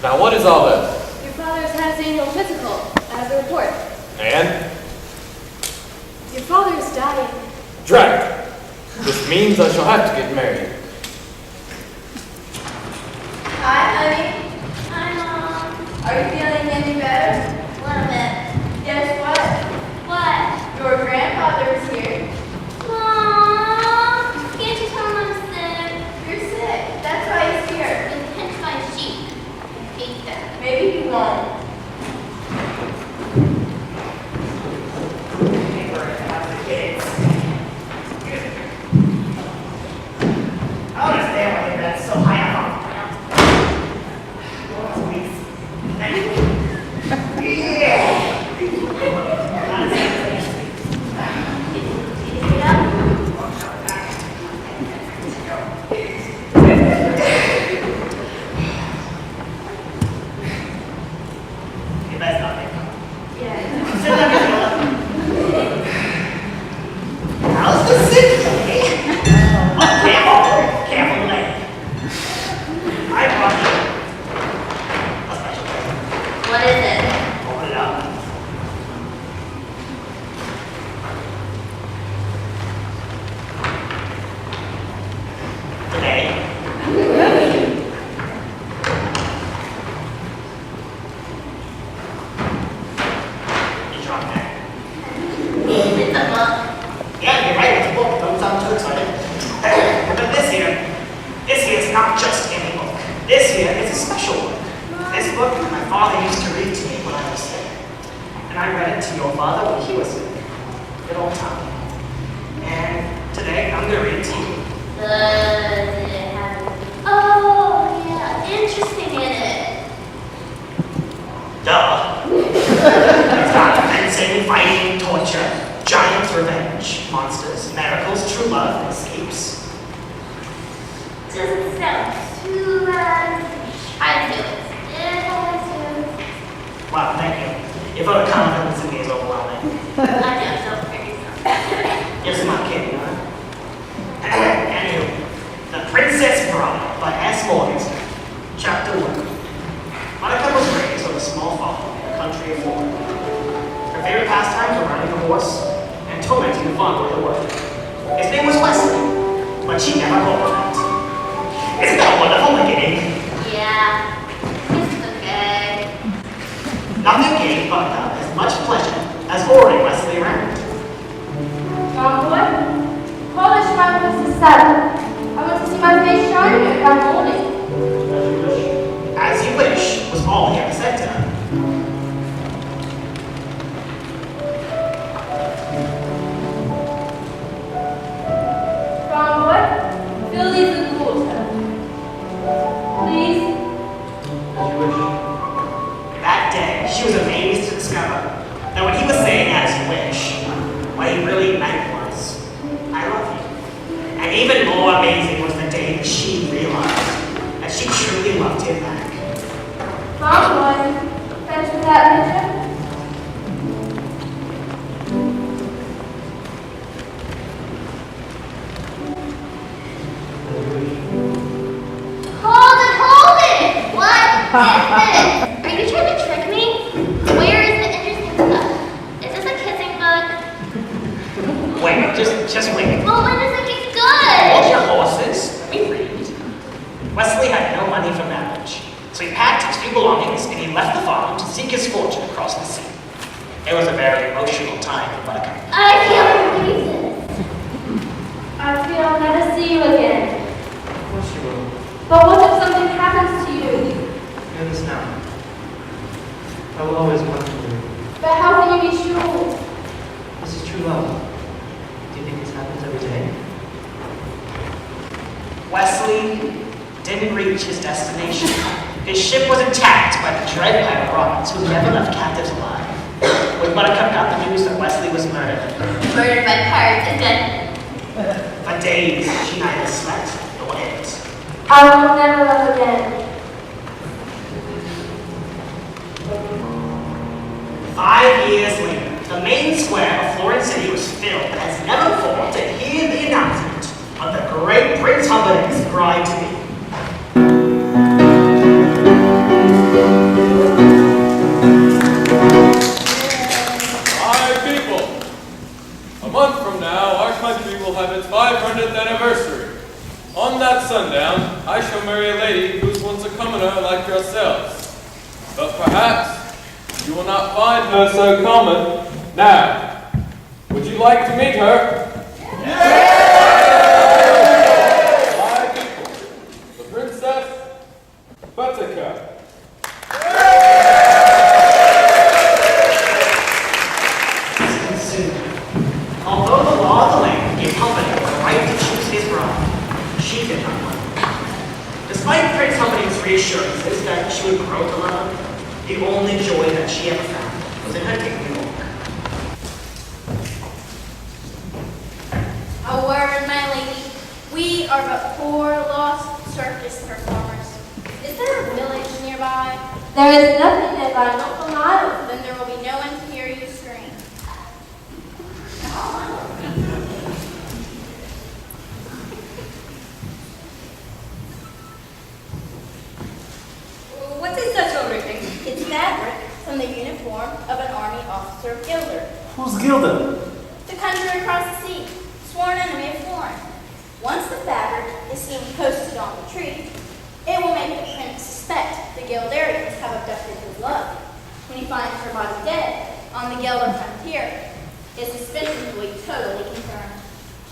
Now what is all this? Your father's had his annual physical, as a report. And? Your father is dying. Drat! This means I shall have to get married. Hi, honey. Hi, Mom. Are you feeling any better? A little bit. Guess what? What? Your grandfather is here. Mom, can't you tell him I'm sick? You're sick. That's why he's here. And pinch my cheek. I hate that. Maybe he won't. I don't understand why that's so high up. You best not make fun. Yeah. Sit down, Camilla. How's the sick day? Oh, careful leg. I brought you a special gift. What is it? Open it up. Today, you dropped that. It's a book. Yeah, you're right, it's a book. Don't sound too excited. But this here is not just any book. This here is a special book. This book my father used to read to me when I was sick. And I read it to your father when he was sick. Good old time. And today I'm going to read it to you. Does it have... Oh, yeah. Interesting in it. Duh. It's got fencing, fighting, torture, giants' revenge, monsters, miracles, true love, and escapes. Doesn't sound too bad. I do it. Wow, thank you. Your vote of confidence in me is overwhelming. I know, so pretty something. You're smart kid, huh? Anywho, The Princess Bride by S. Morgenstern. Chapter 1. Buttercup was raised on a small farm in a country of four. Her favorite pastimes were riding a horse and tormenting the farm with her work. His name was Wesley, but she never called him that. Isn't that a wonderful beginning? Yeah. It's okay. Nothing gave Buttercup as much pleasure as ordering Wesley around. Tomboy, polish my horse's saddle. I want to see my face shining if I'm holding. As you wish was all he ever said to her. Tomboy, fill these with water. Please. That day, she was amazed to discover that what he was saying as you wish, what he really meant was, I love you. And even more amazing was the day that she realized that she truly loved him back. Tomboy, fetch me that picture. Hold it! What is this? Are you trying to trick me? Where is the interesting stuff? Is this a kissing book? Wait, just wait. Well, when does it get good? Hold your horses. Let me read. Wesley had no money for marriage, so he packed his few belongings and he left the farm to seek his fortune across the sea. It was a very emotional time for Buttercup. I can't believe this. I feel I'll never see you again. Of course you will. But what if something happens to you? Hear this now. I will always want you. But how can you be sure? This is true love. Do you think this happens every day? Wesley didn't reach his destination. His ship was attacked by the dread pirates who never left captives alive. When Buttercup got the news that Wesley was murdered, Murdered by pirates and then... for days she neither slept nor ate. I will never love again. 5 years later, the main square of Florence City was filled as never before to hear the announcement of the great Prince Humperdinck's bride-to-be. will have its 500th anniversary. On that sundown, I shall marry a lady who's once a commoner like yourselves. But perhaps you will not find her so common. Now, would you like to meet her? My people, the Princess Buttercup. Although the law of the land gave Humperdinck the right to choose his bride, she did not want it. Despite Prince Humperdinck's reassurances that she would grow to love him, the only joy that she ever found was in her taking a walk. A word, my lady. We are but poor, lost circus performers. Is there a village nearby? There is nothing nearby, not for miles. Then there will be no one to hear you scream. What is that you're reading? It's fabric from the uniform of an army officer of Gilder, Who's Gilda? the country across the sea, sworn enemy of Florin. Once the fabric is seen posted on the tree, it will make the prince suspect the Gildarians have abducted his love. When he finds her body dead on the Gelder frontier, his suspicions will be totally confirmed.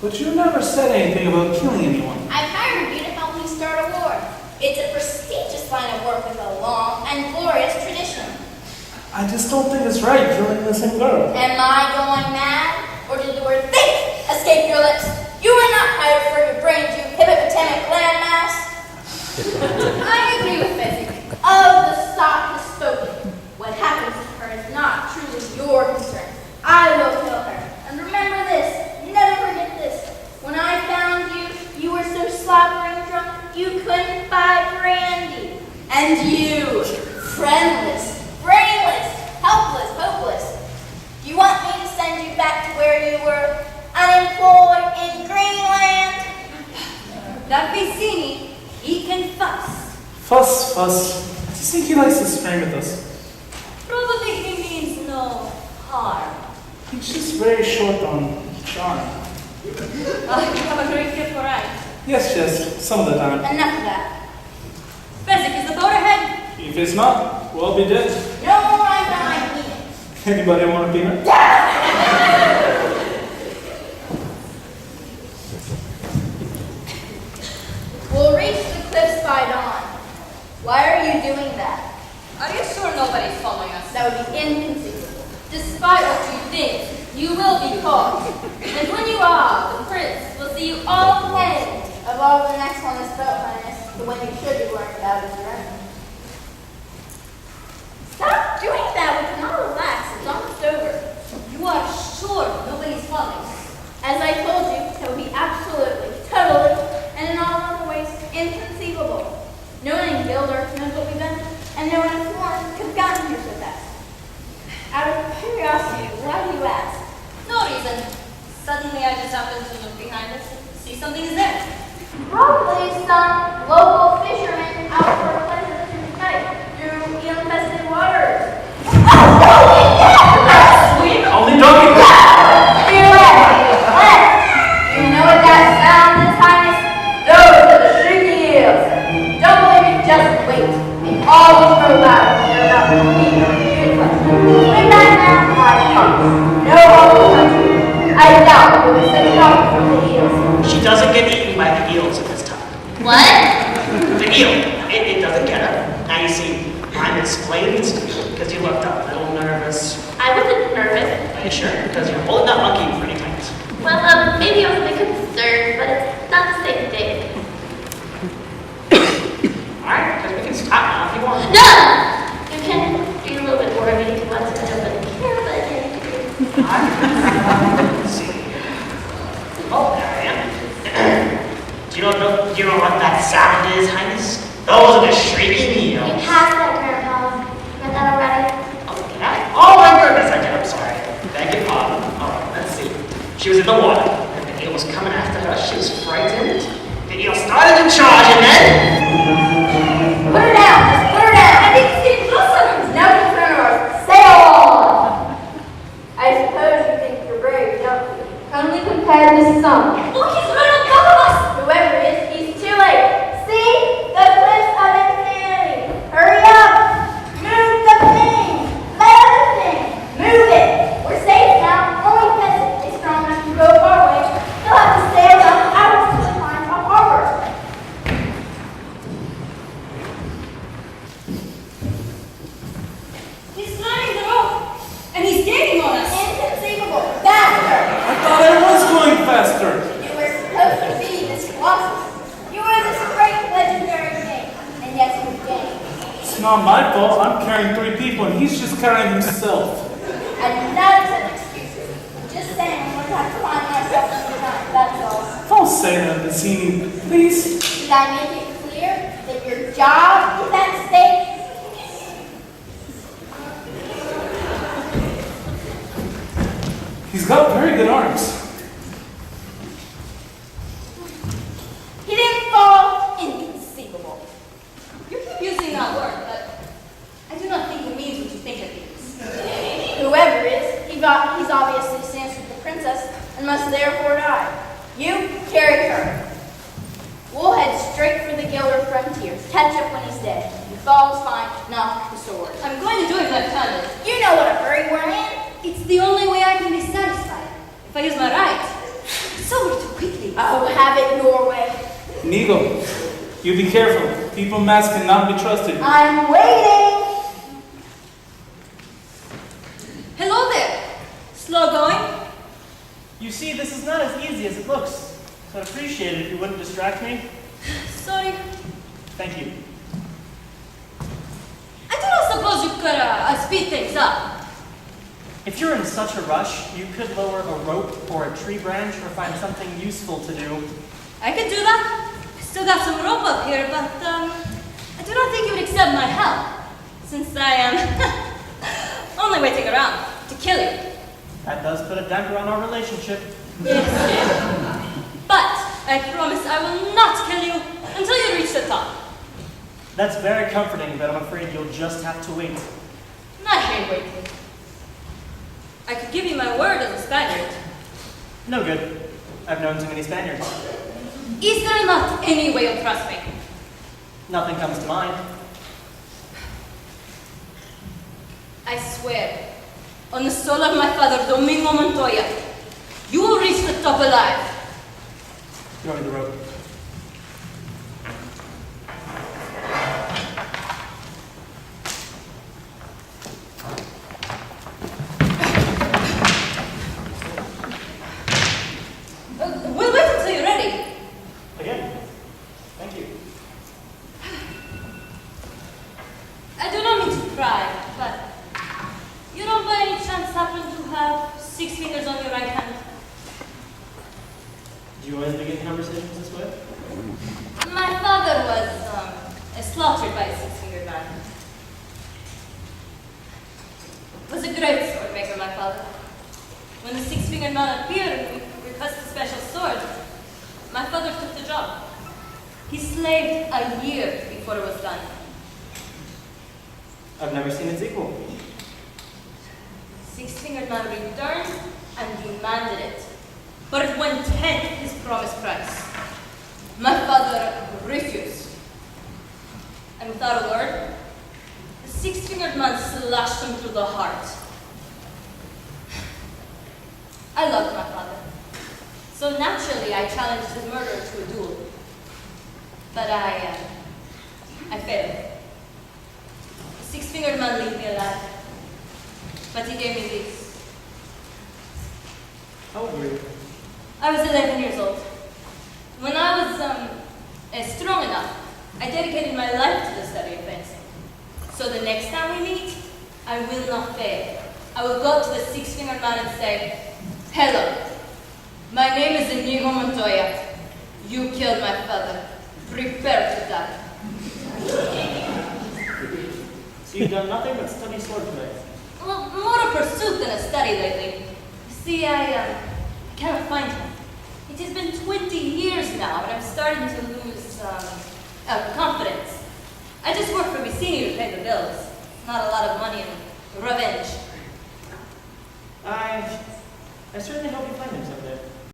But you never said anything about killing anyone. I've hired you to help me start a war. It's a prestigious line of work with a long and glorious tradition. I just don't think it's right killing an innocent girl. Am I going mad? Or did the word think escape your lips? You were not hired for your brains, you hippopotamic landmass. I agree with Physic. Of the stock has spoken. What happens to her is not truly your concern. I will kill her. And remember this, never forget this. When I found you, you were so slobbering drunk, you couldn't buy brandy. And you, friendless, brainless, helpless, hopeless. Do you want me to send you back to where you were, unemployed in Greenland? That Vicini, he can fuss. Fuss. Do you think he likes to scream at us? Probably he means no harm. He's just very short on charm. You have a great gift for right. Yes, some of the time. Enough of that. Physic, is the boat ahead? If it's not, we'll be dead. No more I'm behind me. Anybody want a peanut? We'll reach the cliffs by dawn. Why are you doing that? Are you sure nobody's following us? That would be inconceivable. Despite what you think, you will be caught. And when you are, the prince will see you all ahead of all the next on this boat, Highness. The one you should be worried about is your own. Stop doing that. We cannot relax. It's almost over. You are sure nobody's following us? As I told you, that would be absolutely, totally, and in all other ways, inconceivable. No one in Gilder knows what we've done, and no one in Florin could have gotten here so fast. Out of curiosity, why do you ask? No reason. Suddenly I just happened to look behind us and see something is there. Probably some local fisherman out for a pleasure tonight through infested waters. Only joking. You know what that sound is, Highness? Those are the shrieking eels. Don't believe me, just wait. They always grow loud when they're about to leave your place. Swim back now, my heart. No local country. I doubt we'll be sending out from the eels. She doesn't get eaten by the eels at this time. What? The eel, it doesn't get her. Now you see, I'm explaining this to you because you looked a little nervous. I wasn't nervous. Are you sure? Because you're holding that monkey pretty tight. Well, maybe I was a bit concerned, but it's not the same thing. Alright, because we can stop now if you want. No! You can do a little bit more of anything once and nobody care, but Let's see. Oh, there I am. Do you know what that sound is, Highness? Those are the shrieking you eels. passed that, Grandpa. Read that already? Okay. Oh my goodness, I did. I'm sorry. Beg your pardon. Alright, let's see. She was in the water, and the eel was coming after her. She was frightened. The eel started to charge, and then... Put her down! Just put her down! I think see blossoms! No concern of ours. Sail on! I suppose you think you're brave, don't you? Only compared to some. not my fault. I'm carrying 3 people and he's just carrying himself. And none of such excuses. Just saying I'm going to have to find myself some time, that's all. Don't say that, Mazzini, please. Did I make it clear that your job is at stake? He's got very good arms. He didn't fall. Inconceivable. You keep using that word, but I do not think it means what you think it means. Whoever is, he's obviously stands with the princess and must therefore die. You carry her. We'll head straight for the Gilder frontiers. Catch up when he's dead. If he falls, fine. Not the sword. I'm going to do it left-handed. You know what a hurry we're in. It's the only way I can be satisfied. If I use my right. So we're too quickly. Oh, have it your way. Inigo, you be careful. People masks cannot be trusted. I'm waiting. Hello there. Slow going? You see, this is not as easy as it looks. So I'd appreciate it if you wouldn't distract me. Sorry. Thank you. I do not suppose you could speed things up. If you're in such a rush, you could lower a rope or a tree branch or find something useful to do. I could do that. I still got some rope up here, but I do not think you would accept my help, since I am only waiting around to kill you. That does put a damper on our relationship. Yes. But I promise I will not kill you until you reach the top. That's very comforting, but I'm afraid you'll just have to wait. Not here waiting. I could give you my word as a Spaniard. No good. I've known too many Spaniards. Is there not any way you'll trust me? Nothing comes to mind. I swear, on the soul of my father, Domingo Montoya, you will reach the top alive. Throw me the rope. We'll wait until you're ready. Again. Thank you. I do not mean to pry, but you don't by any chance happen to have 6 fingers on your right hand? Do you always begin conversations this way? My father was slaughtered by a 6-fingered man. Was a great sword maker, my father. When the 6-fingered man appeared and we requested a special sword, my father took the job. He slaved a year before it was done. I've never seen its equal. 6-fingered man returned and demanded it, but it went 10th his promised price. My father refused. And without a word, the 6-fingered man slashed him through the heart. I loved my father, so naturally I challenged his murderer to a duel. But I failed. The 6-fingered man leave me alive, but he gave me this. How old were you? I was 11 years old. When I was strong enough, I dedicated my life to the study of fencing. So the next time we meet, I will not fail. I will go to the 6-fingered man and say, "Hello, my name is Inigo Montoya. You killed my father. Prepare to die." So you've done nothing but study swordplay. Well, more a pursuit than a study lately. You see, I cannot find him. It has been 20 years now, and I'm starting to lose confidence. I just work for Vicini to pay the bills. Not a lot of money and revenge. I certainly hope you find him someday.